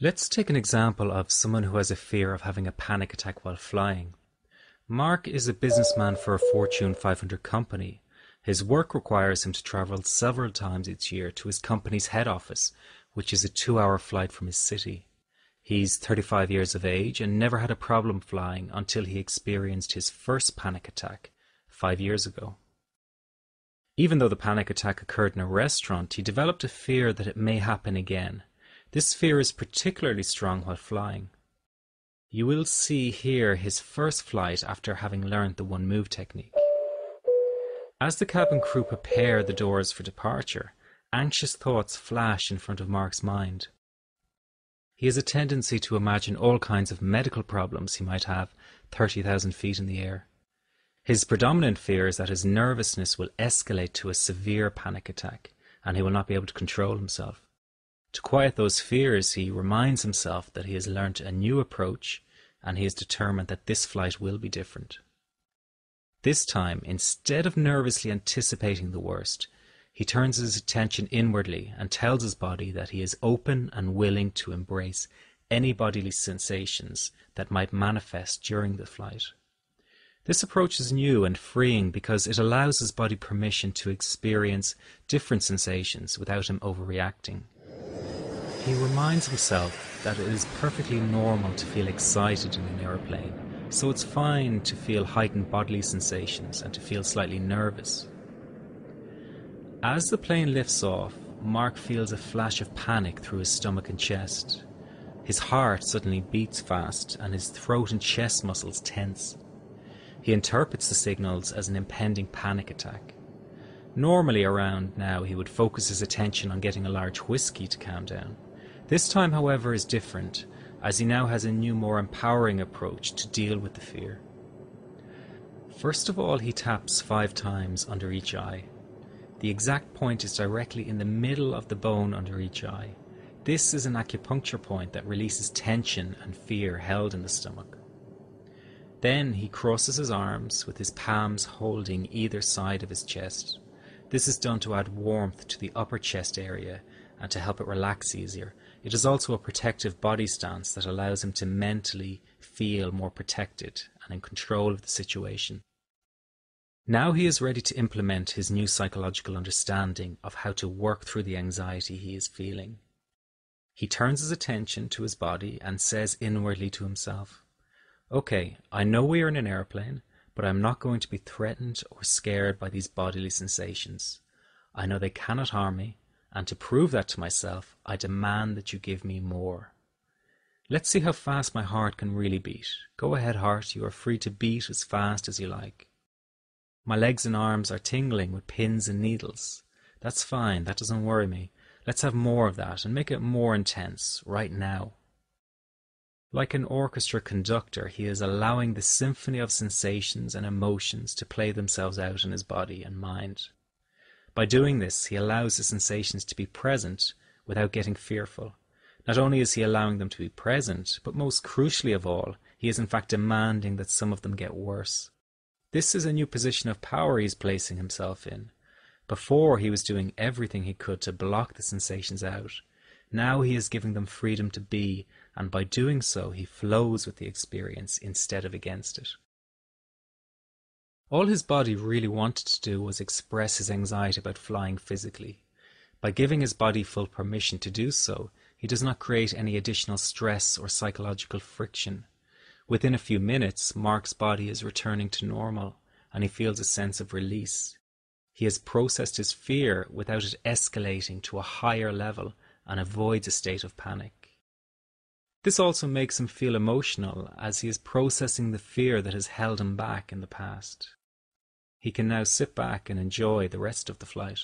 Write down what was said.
Let's take an example of someone who has a fear of having a panic attack while flying. Mark is a businessman for a Fortune 500 company. His work requires him to travel several times each year to his company's head office, which is a 2-hour flight from his city. He's 35 years of age and never had a problem flying until he experienced his first panic attack 5 years ago. Even though the panic attack occurred in a restaurant, he developed a fear that it may happen again. This fear is particularly strong while flying. You will see here his first flight after having learned the one move technique. As the cabin crew prepare the doors for departure, anxious thoughts flash in front of Mark's mind. He has a tendency to imagine all kinds of medical problems he might have 30,000 feet in the air. His predominant fear is that his nervousness will escalate to a severe panic attack, and he will not be able to control himself. To quiet those fears, he reminds himself that he has learnt a new approach, and he is determined that this flight will be different. This time, instead of nervously anticipating the worst, he turns his attention inwardly and tells his body that he is open and willing to embrace any bodily sensations that might manifest during the flight. This approach is new and freeing because it allows his body permission to experience different sensations without him overreacting. He reminds himself that it is perfectly normal to feel excited in an airplane, so it's fine to feel heightened bodily sensations and to feel slightly nervous. As the plane lifts off, Mark feels a flash of panic through his stomach and chest. His heart suddenly beats fast and his throat and chest muscles tense. He interprets the signals as an impending panic attack. Normally around now he would focus his attention on getting a large whiskey to calm down. This time, however, is different, as he now has a new, more empowering approach to deal with the fear. First of all, he taps 5 times under each eye. The exact point is directly in the middle of the bone under each eye. This is an acupuncture point that releases tension and fear held in the stomach. Then he crosses his arms with his palms holding either side of his chest. This is done to add warmth to the upper chest area and to help it relax easier. It is also a protective body stance that allows him to mentally feel more protected and in control of the situation. Now he is ready to implement his new psychological understanding of how to work through the anxiety he is feeling. He turns his attention to his body and says inwardly to himself, "Okay, I know we are in an airplane, but I'm not going to be threatened or scared by these bodily sensations. I know they cannot harm me, and to prove that to myself, I demand that you give me more. Let's see how fast my heart can really beat. Go ahead, heart, you are free to beat as fast as you like. My legs and arms are tingling with pins and needles. That's fine, that doesn't worry me. Let's have more of that and make it more intense, right now." Like an orchestra conductor, he is allowing the symphony of sensations and emotions to play themselves out in his body and mind. By doing this, he allows the sensations to be present without getting fearful. Not only is he allowing them to be present, but most crucially of all, he is in fact demanding that some of them get worse. This is a new position of power he is placing himself in. Before, he was doing everything he could to block the sensations out. Now he is giving them freedom to be, and by doing so, he flows with the experience instead of against it. All his body really wanted to do was express his anxiety about flying physically. By giving his body full permission to do so, he does not create any additional stress or psychological friction. Within a few minutes, Mark's body is returning to normal, and he feels a sense of release. He has processed his fear without it escalating to a higher level and avoids a state of panic. This also makes him feel emotional, as he is processing the fear that has held him back in the past. He can now sit back and enjoy the rest of the flight.